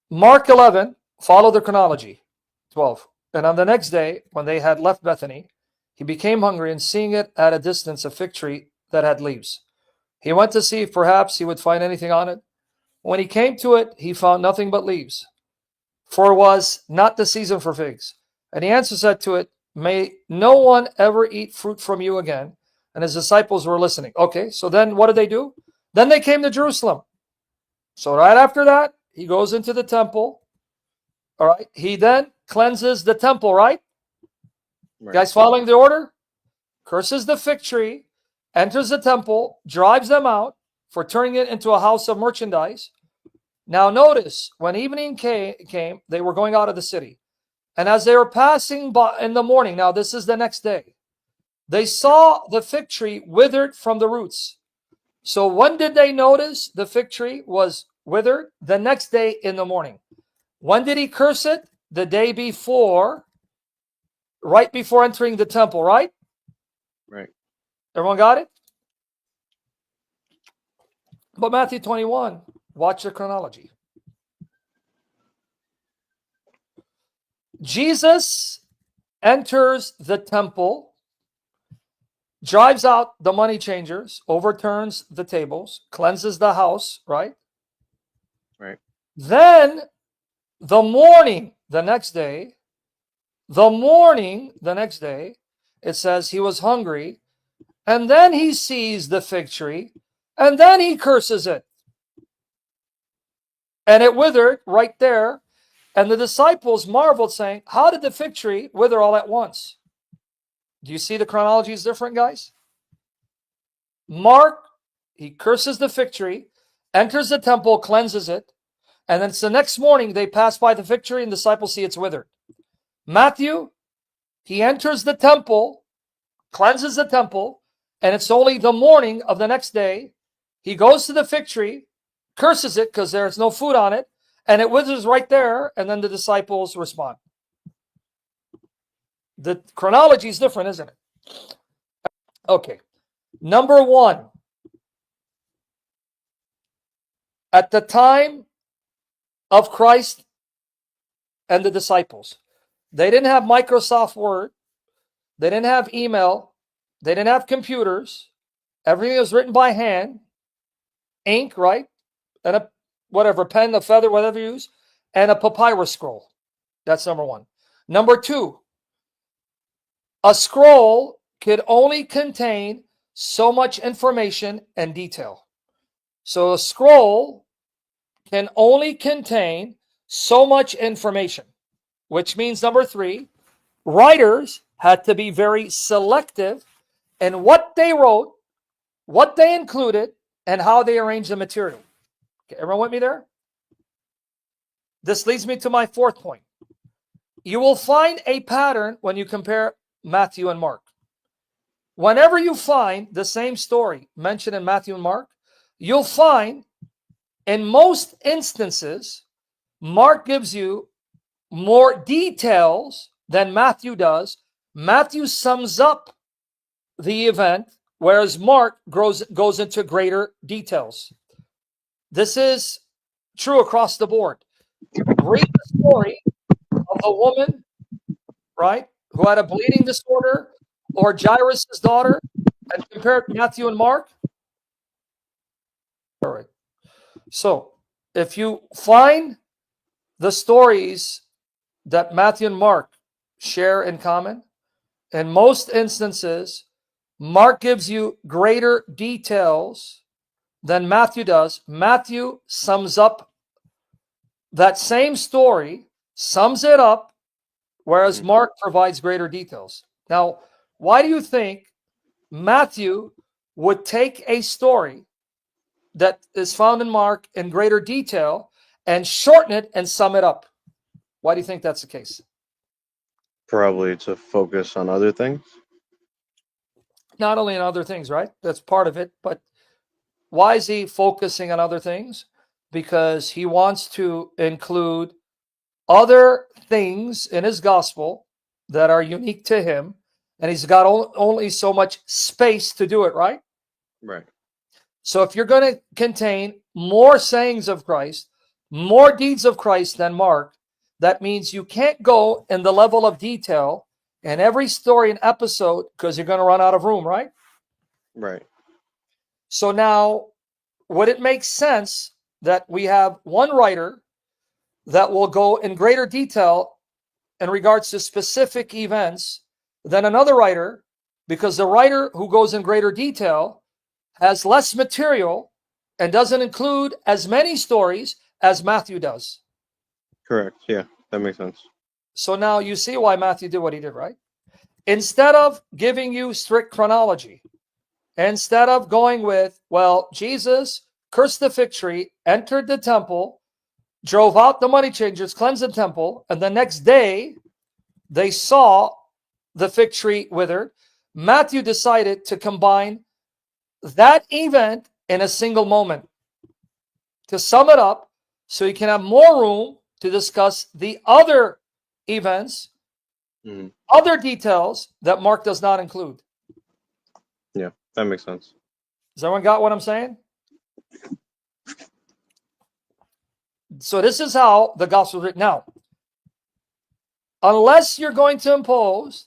Mark 11, follow the chronology. 12. And on the next day, when they had left Bethany, he became hungry, and seeing it at a distance a fig tree that had leaves, he went to see if perhaps he would find anything on it. When he came to it, he found nothing but leaves, for it was not the season for figs. And he answered said to it, may no one ever eat fruit from you again. And his disciples were listening. Okay, so then what did they do? Then they came to Jerusalem. So right after that, he goes into the temple. All right, he then cleanses the temple, right? Guys following the order? Curses the fig tree, enters the temple, drives them out for turning it into a house of merchandise. Now notice, when evening came, they were going out of the city. And as they were passing by in the morning, now this is the next day, they saw the fig tree withered from the roots. So when did they notice the fig tree was withered? The next day in the morning. When did he curse it? The day before, right before entering the temple, right? Right. Everyone got it? But Matthew 21, watch the chronology. Jesus enters the temple, drives out the money changers, overturns the tables, cleanses the house, right? Right. Then the next day, it says he was hungry, and then he sees the fig tree, and then he curses it. And it withered right there. And the disciples marveled, saying, how did the fig tree wither all at once? Do you see the chronology is different, guys? Mark, he curses the fig tree, enters the temple, cleanses it, and then it's the next morning they pass by the fig tree and the disciples see it's withered. Matthew, he enters the temple, cleanses the temple, and it's only the morning of the next day. He goes to the fig tree, curses it because there's no food on it, and it withers right there, and then the disciples respond. The chronology is different, isn't it? Okay. Number one, at the time of Christ and the disciples, they didn't have Microsoft Word. They didn't have email. They didn't have computers. Everything was written by hand, ink, right? And a pen, a feather, whatever you use, and a papyrus scroll. That's number one. Number two, a scroll could only contain so much information and detail. So a scroll can only contain so much information, which means number three, writers had to be very selective in what they wrote, what they included, and how they arranged the material. Okay, everyone with me there? This leads me to my fourth point. You will find a pattern when you compare Matthew and Mark. Whenever you find the same story mentioned in Matthew and Mark, you'll find in most instances, Mark gives you more details than Matthew does. Matthew sums up the event, whereas Mark goes into greater details. This is true across the board. Read the story of the woman, right, who had a bleeding disorder, or Jairus' daughter, and compare Matthew and Mark. All right. So if you find the stories that Matthew and Mark share in common, in most instances, Mark gives you greater details than Matthew does. Matthew sums up that same story, sums it up, whereas Mark provides greater details. Now, why do you think Matthew would take a story that is found in Mark in greater detail and shorten it and sum it up? Why do you think that's the case? Probably to focus on other things. Not only on other things, right? That's part of it. But why is he focusing on other things? Because he wants to include other things in his gospel that are unique to him. And he's got only so much space to do it, right? Right. So if you're going to contain more sayings of Christ, more deeds of Christ than Mark. That means you can't go in the level of detail in every story and episode because you're going to run out of room, right? Right. So now, would it make sense that we have one writer that will go in greater detail in regards to specific events than another writer, because the writer who goes in greater detail has less material and doesn't include as many stories as Matthew does? Correct. Yeah, that makes sense. So now you see why Matthew did what he did, right? Instead of giving you strict chronology, instead of going with, well, Jesus cursed the fig tree, entered the temple, drove out the money changers, cleansed the temple, and the next day they saw the fig tree withered, Matthew decided to combine that event in a single moment to sum it up so he can have more room to discuss the other events, other details that Mark does not include. Yeah, that makes sense. Has everyone got what I'm saying? So this is how the gospel is written. Now, unless you're going to impose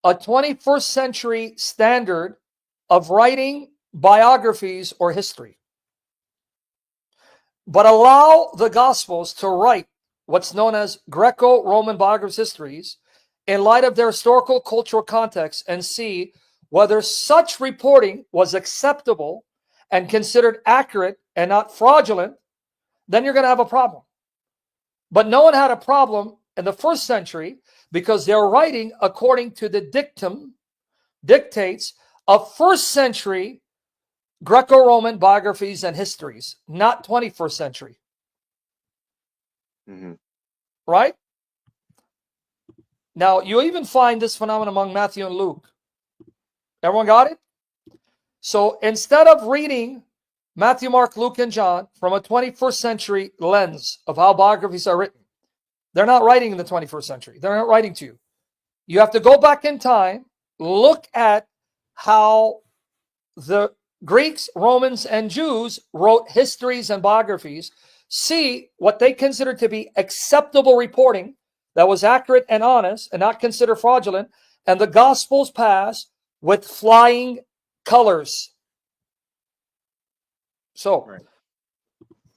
a 21st century standard of writing biographies or history, but allow the Gospels to write what's known as Greco-Roman biographies histories in light of their historical cultural context and see whether such reporting was acceptable and considered accurate and not fraudulent, then you're going to have a problem. But no one had a problem in the first century because they're writing according to the dictates of first century Greco-Roman biographies and histories, not 21st century. Right? Now, you even find this phenomenon among Matthew and Luke. Everyone got it? So instead of reading Matthew, Mark, Luke, and John from a 21st century lens of how biographies are written, they're not writing in the 21st century. They're not writing to you. You have to go back in time, look at how the Greeks, Romans, and Jews wrote histories and biographies, see what they considered to be acceptable reporting that was accurate and honest and not considered fraudulent, and the Gospels pass with flying colors. So, right.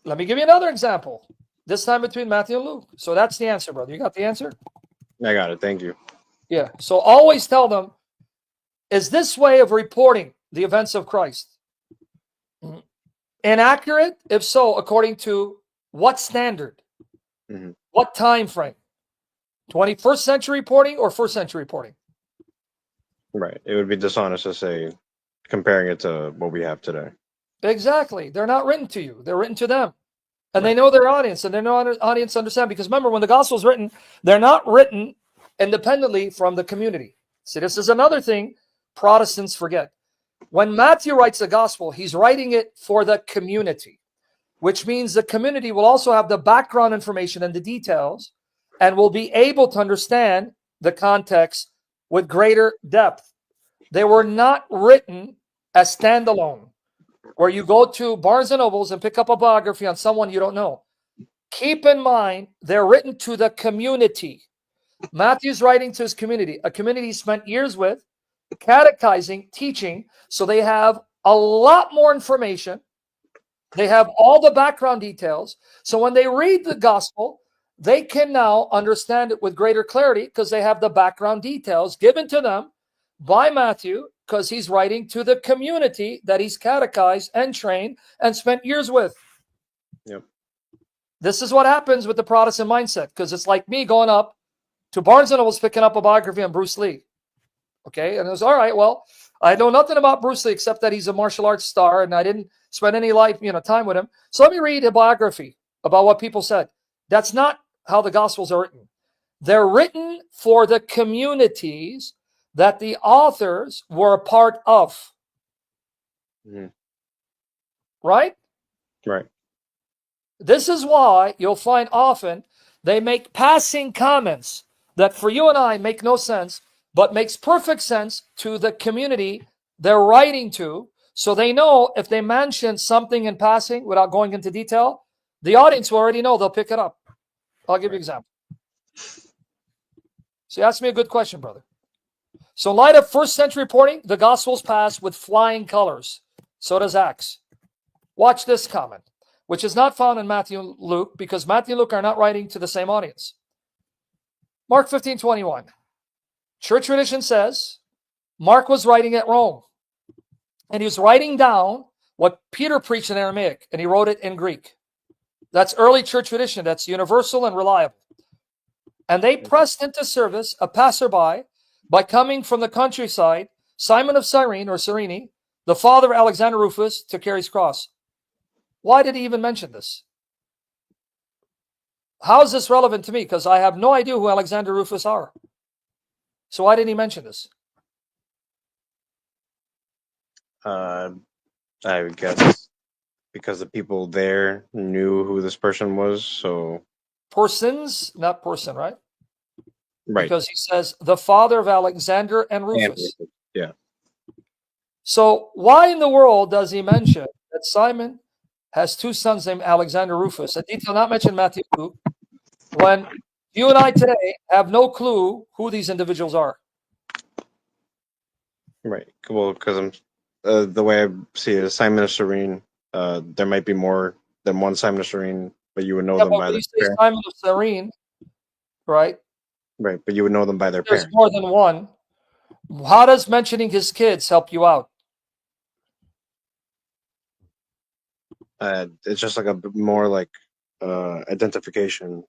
Let me give you another example, this time between Matthew and Luke. So that's the answer, brother. You got the answer? I got it. Thank you. Yeah. So always tell them, is this way of reporting the events of Christ inaccurate? If so, according to what standard? What time frame? 21st century reporting or first century reporting? Right. It would be dishonest to say comparing it to what we have today. Exactly. They're not written to you. They're written to them. And they know their audience, and they know their audience understand. Because remember, when the gospel is written, they're not written independently from the community. See, this is another thing Protestants forget. When Matthew writes the gospel, he's writing it for the community, which means the community will also have the background information and the details and will be able to understand the context with greater depth. They were not written as standalone, where you go to Barnes and Nobles and pick up a biography on someone you don't know. Keep in mind, they're written to the community. Matthew's writing to his community, a community he spent years with, catechizing, teaching, so they have a lot more information. They have all the background details. So when they read the gospel, they can now understand it with greater clarity because they have the background details given to them by Matthew, because he's writing to the community that he's catechized and trained and spent years with. Yep. This is what happens with the Protestant mindset, because it's like me going up to Barnes & Noble's picking up a biography on Bruce Lee. Okay, and it was, all right, well, I know nothing about Bruce Lee except that he's a martial arts star, and I didn't spend any time with him. So let me read a biography about what people said. That's not how the Gospels are written. They're written for the communities that the authors were a part of. Right? Right. This is why you'll find often they make passing comments that for you and I make no sense, but makes perfect sense to the community they're writing to. So they know if they mention something in passing without going into detail, The audience will already know. They'll pick it up. I'll give you an example. So you asked me a good question, brother. So in light of first century reporting, the Gospels pass with flying colors. So does Acts. Watch this comment, which is not found in Matthew and Luke, because Matthew and Luke are not writing to the same audience. Mark 15:21. Church tradition says Mark was writing at Rome, and he was writing down what Peter preached in Aramaic, and he wrote it in Greek. That's early church tradition. That's universal and reliable. And they pressed into service a passerby by coming from the countryside, Simon of Cyrene, or Cyrene, the father of Alexander Rufus, to carry his cross. Why did he even mention this? How is this relevant to me? Because I have no idea who Alexander Rufus are. So why didn't he mention this? I guess because the people there knew who this person was, so Persons, not person, right? right. Because he says the father of Alexander and Rufus. Yeah. So why in the world does he mention that Simon has two sons named Alexander Rufus, a detail not mentioned in Matthew, when you and I today have no clue who these individuals are? Right. Well, because I'm the way I see it is Simon of Cyrene. There might be more than one Simon of Cyrene, but you would know them by when their you say parents. Simon of Cyrene, right? Right, but you would know them by their There's parents. more than one. How does mentioning his kids help you out? It's just like a more like identification.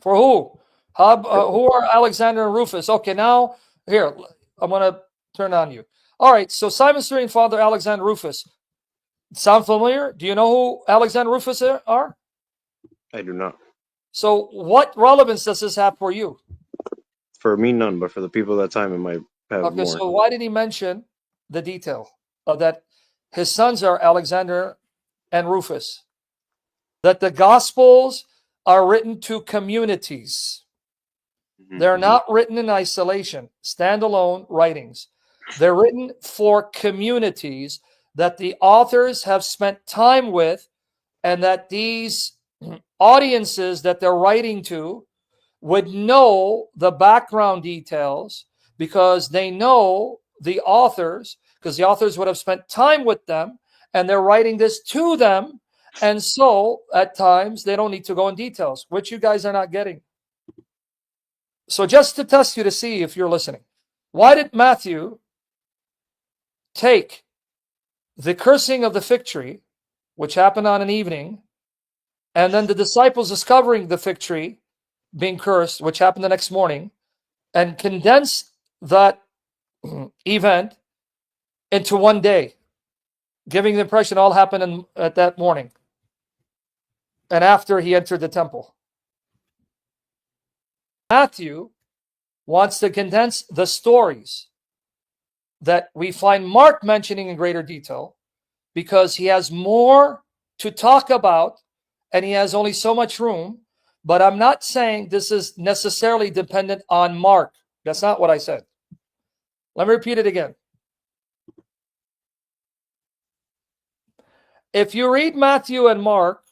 For who? Who are Alexander and Rufus? Okay, now here I'm gonna turn on you. All right, so Simon Cyrene, father Alexander Rufus. Sound familiar? Do you know who Alexander Rufus are? I do not. So what relevance does this have for you? For me, none, but for the people at that time, it might have Okay, more. so why did he mention the detail of that his sons are Alexander and Rufus? That the Gospels are written to communities. They're not written in isolation, standalone writings. They're written for communities that the authors have spent time with, and that these audiences that they're writing to would know the background details, because they know the authors, because the authors would have spent time with them, and they're writing this to them. And so at times they don't need to go in details, which you guys are not getting. So just to test you to see if you're listening, why did Matthew take the cursing of the fig tree, which happened on an evening, and then the disciples discovering the fig tree being cursed, which happened the next morning, and condense that event into one day, giving the impression all happened at that morning and after he entered the temple? Matthew wants to condense the stories that we find Mark mentioning in greater detail, because he has more to talk about and he has only so much room. But I'm not saying this is necessarily dependent on Mark. That's not what I said. Let me repeat it again. If you read Matthew and Mark,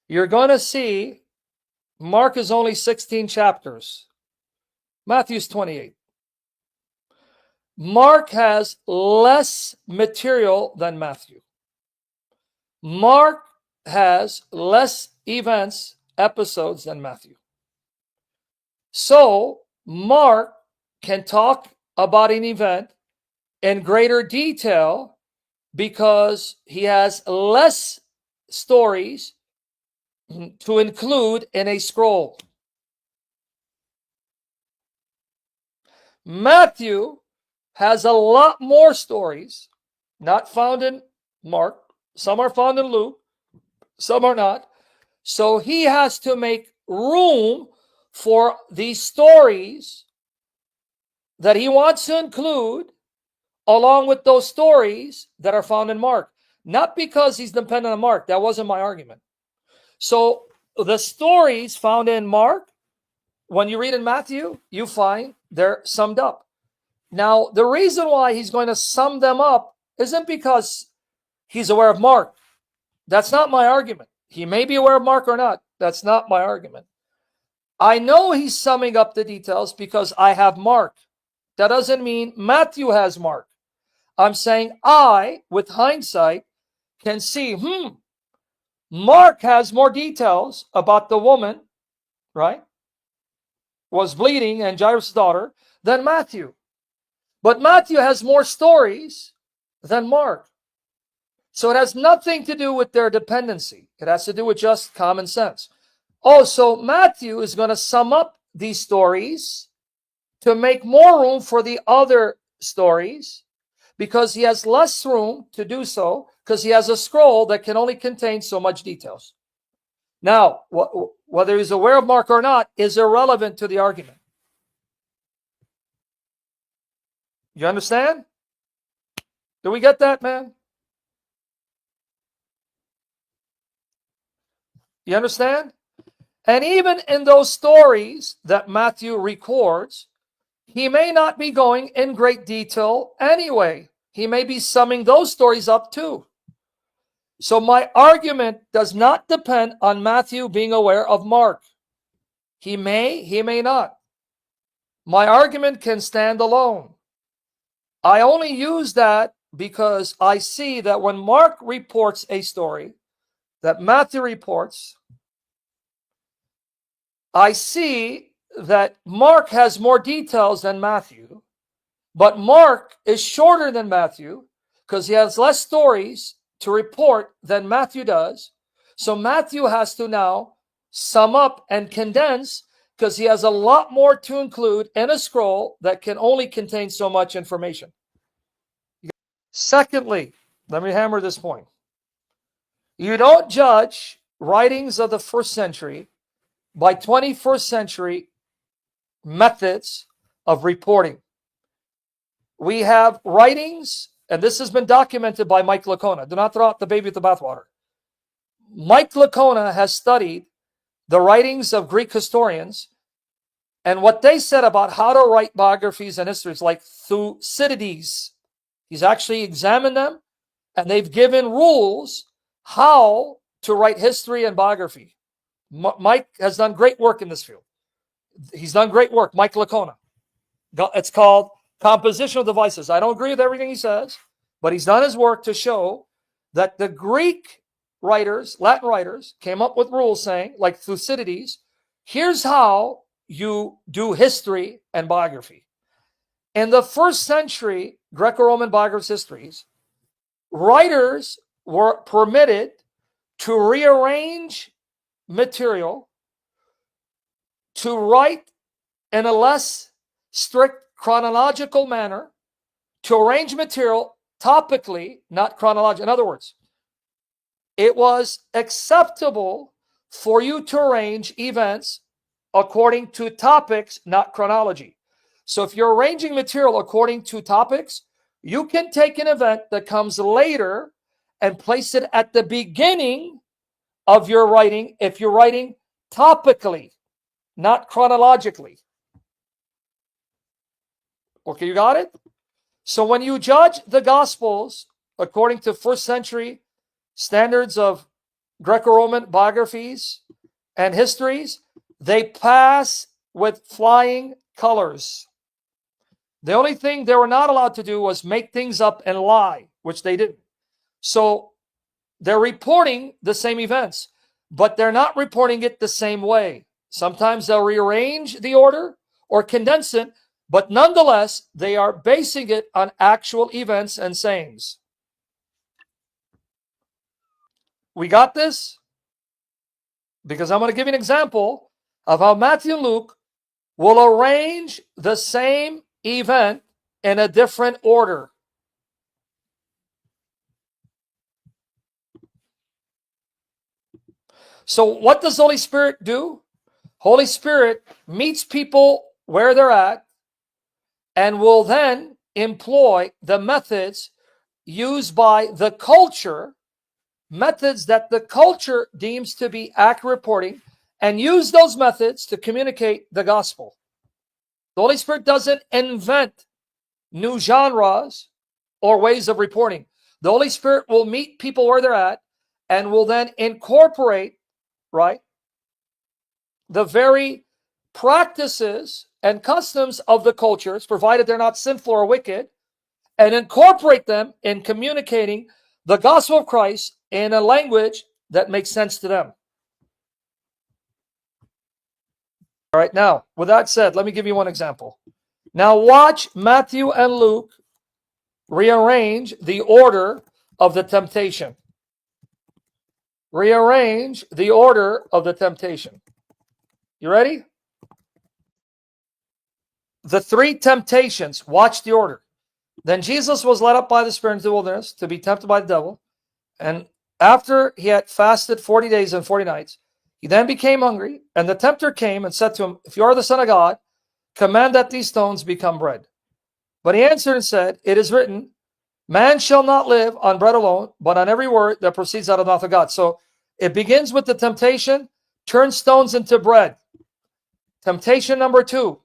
you're going to see Mark is only 16 chapters. Matthew's 28. Mark has less material than Matthew. Mark has less events, episodes than Matthew. So Mark can talk about an event in greater detail because he has less stories to include in a scroll. Matthew has a lot more stories not found in Mark. Some are found in Luke, some are not. So he has to make room for these stories that he wants to include along with those stories that are found in Mark. Not because he's dependent on Mark. That wasn't my argument. So the stories found in Mark when you read in Matthew, you find they're summed up. Now, the reason why he's going to sum them up isn't because he's aware of Mark. That's not my argument. He may be aware of Mark or not. That's not my argument. I know he's summing up the details because I have Mark. That doesn't mean Matthew has Mark. I'm saying I, with hindsight, can see, Mark has more details about the woman, right, was bleeding and Jairus' daughter than Matthew. But Matthew has more stories than Mark. So it has nothing to do with their dependency. It has to do with just common sense. Oh, so Matthew is going to sum up these stories to make more room for the other stories because he has less room to do so because he has a scroll that can only contain so much details. Now, whether he's aware of Mark or not is irrelevant to the argument. You understand? Do we get that, man? You understand? And even in those stories that Matthew records, he may not be going in great detail anyway. He may be summing those stories up too. So my argument does not depend on Matthew being aware of Mark. He may not. My argument can stand alone. I only use that because I see that when Mark reports a story that Matthew reports, I see that Mark has more details than Matthew, but Mark is shorter than Matthew because he has less stories to report than Matthew does. So Matthew has to now sum up and condense because he has a lot more to include in a scroll that can only contain so much information. Secondly, let me hammer this point. You don't judge writings of the first century by 21st century methods of reporting. We have writings, and this has been documented by Mike Licona. Do not throw out the baby with the bathwater. Mike Licona has studied the writings of Greek historians and what they said about how to write biographies and histories, like Thucydides. He's actually examined them, and they've given rules how to write history and biography. Mike has done great work in this field. He's done great work, Mike Licona. It's called Compositional Devices. I don't agree with everything he says, but he's done his work to show that the Greek writers, Latin writers, came up with rules saying, like Thucydides, here's how you do history and biography. In the first century Greco-Roman biography histories, writers were permitted to rearrange material to write in a less strict chronological manner, to arrange material topically, not chronologically. In other words, it was acceptable for you to arrange events according to topics, not chronology. So if you're arranging material according to topics, you can take an event that comes later and place it at the beginning of your writing if you're writing topically, not chronologically. Okay, you got it? So when you judge the Gospels according to first century standards of Greco-Roman biographies and histories, they pass with flying colors. The only thing they were not allowed to do was make things up and lie, which they didn't. So they're reporting the same events, but they're not reporting it the same way. Sometimes they'll rearrange the order or condense it, but nonetheless, they are basing it on actual events and sayings. We got this? Because I'm going to give you an example of how Matthew and Luke will arrange the same event in a different order. So what does Holy Spirit do? Holy Spirit meets people where they're at and will then employ the methods used by the culture, methods that the culture deems to be accurate reporting, and use those methods to communicate the gospel. The Holy Spirit doesn't invent new genres or ways of reporting. The Holy Spirit will meet people where they're at and will then incorporate, right, the very practices and customs of the cultures, provided they're not sinful or wicked, and incorporate them in communicating the gospel of Christ in a language that makes sense to them. All right, now, with that said, let me give you one example. Now watch Matthew and Luke rearrange the order of the temptation. Rearrange the order of the temptation. You ready? The three temptations, watch the order. Then Jesus was led up by the Spirit into the wilderness to be tempted by the devil. And after he had fasted 40 days and 40 nights, he then became hungry. And the tempter came and said to him, if you are the Son of God, command that these stones become bread. But he answered and said, it is written, man shall not live on bread alone, but on every word that proceeds out of the mouth of God. So it begins with the temptation, turn stones into bread. Temptation number 2.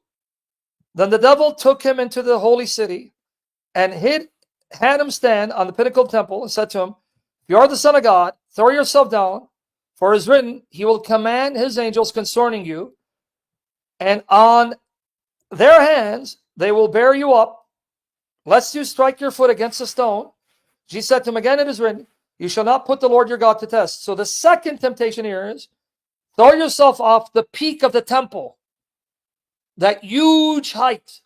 Then the devil took him into the holy city and had him stand on the pinnacle of the temple and said to him, if you are the Son of God, throw yourself down, for it is written, he will command his angels concerning you, and on their hands they will bear you up, lest you strike your foot against a stone. Jesus said to him, again it is written, you shall not put the Lord your God to test. So the second temptation here is, throw yourself off the peak of the temple, that huge height,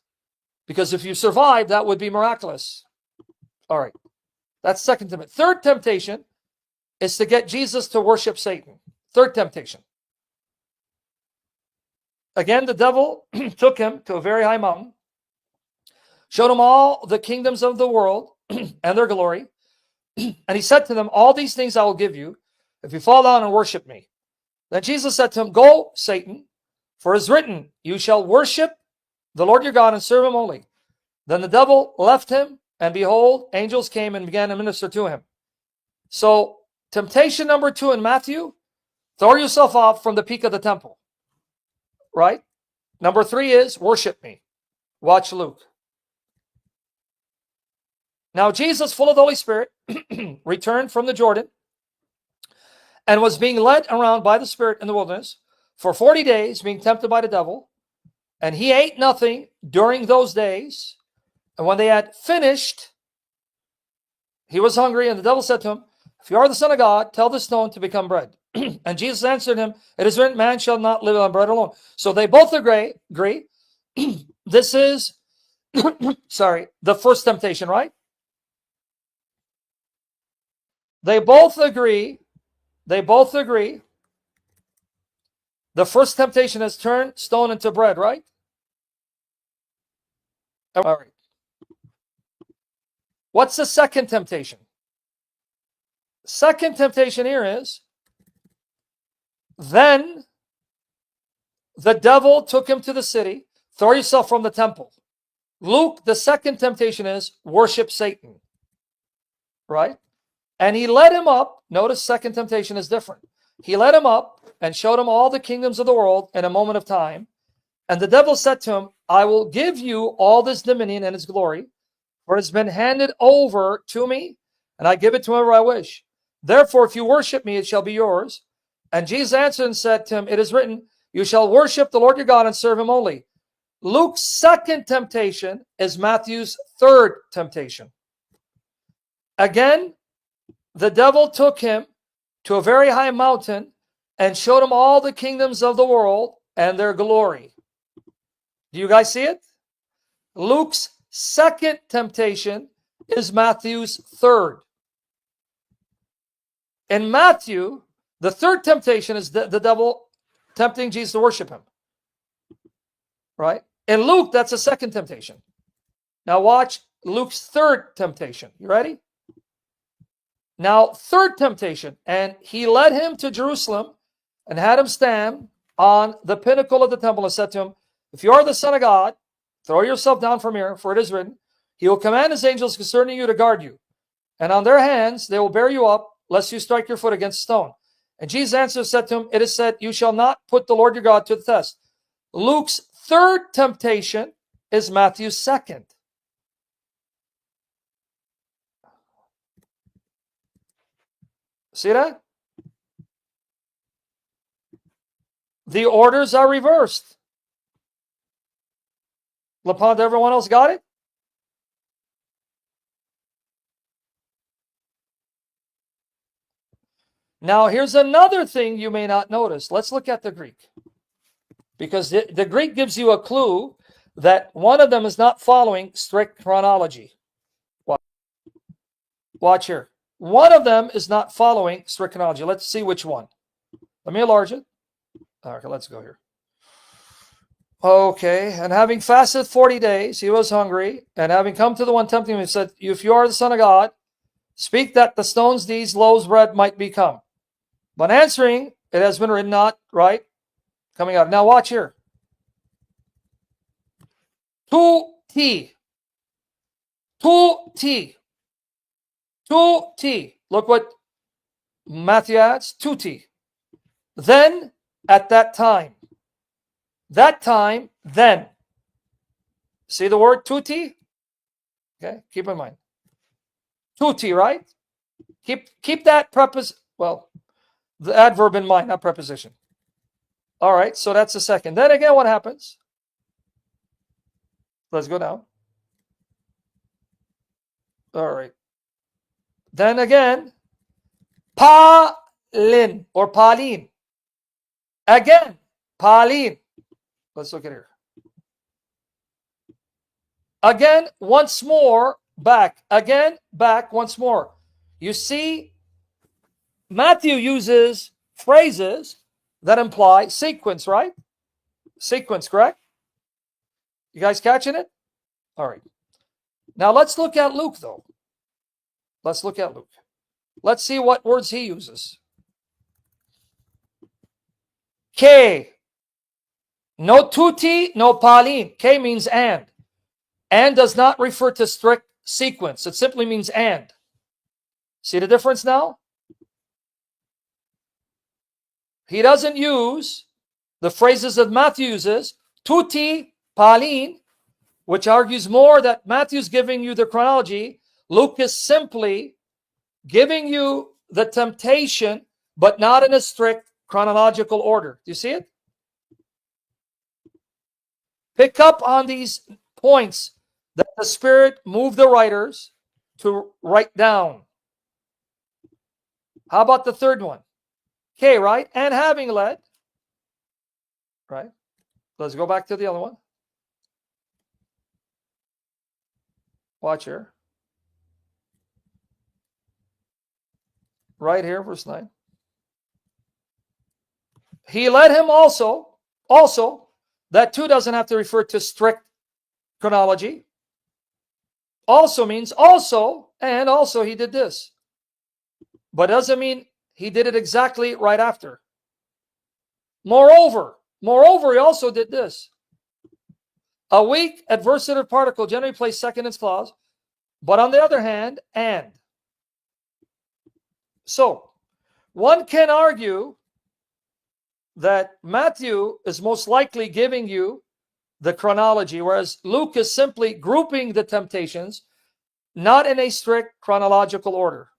because if you survive, that would be miraculous. All right, that's second temptation. Third temptation is to get Jesus to worship Satan. Third temptation. Again, the devil took him to a very high mountain, showed him all the kingdoms of the world and their glory, and he said to them, all these things I will give you if you fall down and worship me. Then Jesus said to him, go, Satan, for it is written, you shall worship the Lord your God and serve him only. Then the devil left him, and behold, angels came and began to minister to him. So, temptation number 2 in Matthew, throw yourself off from the peak of the temple. Right? Number 3 is worship me. Watch Luke. Now Jesus, full of the Holy Spirit, returned from the Jordan and was being led around by the Spirit in the wilderness for 40 days, being tempted by the devil. And he ate nothing during those days. And when they had finished, he was hungry, and the devil said to him, if you are the Son of God, tell this stone to become bread. And Jesus answered him, it is written, man shall not live on bread alone. So they both agree. This is, the first temptation, right? They both agree. The first temptation is turn stone into bread, right? All right. What's the second temptation? Second temptation here is, then the devil took him to the city, throw yourself from the temple. Luke, the second temptation is worship Satan, right? And he led him up. Notice second temptation is different. He led him up and showed him all the kingdoms of the world in a moment of time. And the devil said to him, I will give you all this dominion and its glory, for it's been handed over to me, and I give it to whoever I wish. Therefore, if you worship me, it shall be yours. And Jesus answered and said to him, it is written, you shall worship the Lord your God and serve him only. Luke's second temptation is Matthew's third temptation. Again, the devil took him to a very high mountain and showed him all the kingdoms of the world and their glory. Do you guys see it? Luke's second temptation is Matthew's third. In Matthew, the third temptation is the devil tempting Jesus to worship him. Right? In Luke, that's the second temptation. Now watch Luke's third temptation. You ready? Now, third temptation. And he led him to Jerusalem and had him stand on the pinnacle of the temple and said to him, if you are the Son of God, throw yourself down from here, for it is written, he will command his angels concerning you to guard you. And on their hands they will bear you up, lest you strike your foot against a stone. And Jesus answered and said to him, it is said, you shall not put the Lord your God to the test. Luke's third temptation is Matthew's second. See that? The orders are reversed. LaPont, everyone else got it? Now, here's another thing you may not notice. Let's look at the Greek. Because the Greek gives you a clue that one of them is not following strict chronology. Watch here. One of them is not following strict chronology. Let's see which one. Let me enlarge it. Okay, let's go here. Okay, and having fasted 40 days, he was hungry, and having come to the one tempting him, he said, if you are the Son of God, speak that the stones these loaves bread might become. But answering, it has been written, not, right? Coming out. Now watch here. 2T. 2T. 2T. Look what Matthew adds. 2T. Then, at that time. That time, then. See the word 2T? Okay, keep in mind. 2T, right? Keep that the adverb in mind, not preposition. All right, so that's the second. Then again, what happens? Let's go down. All right. Then again, Palin or Pauline. Again, Pauline. Let's look at here. Again, once more, back. Again, back, once more. You see, Matthew uses phrases that imply sequence, right? Sequence, correct? You guys catching it? All right. Now let's look at Luke, though. Let's look at Luke. Let's see what words he uses. K. No tutti, no Pauline. K means and. And does not refer to strict sequence. It simply means and. See the difference now? He doesn't use the phrases that Matthew uses, tutti, Pauline, which argues more that Matthew's giving you the chronology. Luke is simply giving you the temptation, but not in a strict chronological order. Do you see it? Pick up on these points that the Spirit moved the writers to write down. How about the third one? Okay, right? And having led. Right? Let's go back to the other one. Watch here. Right here, verse 9. He led him also, that too doesn't have to refer to strict chronology. Also means also, and also he did this. But doesn't mean he did it exactly right after. Moreover, he also did this. A weak adversative particle generally plays second in its clause, but on the other hand, and. So, one can argue that Matthew is most likely giving you the chronology, whereas Luke is simply grouping the temptations, not in a strict chronological order.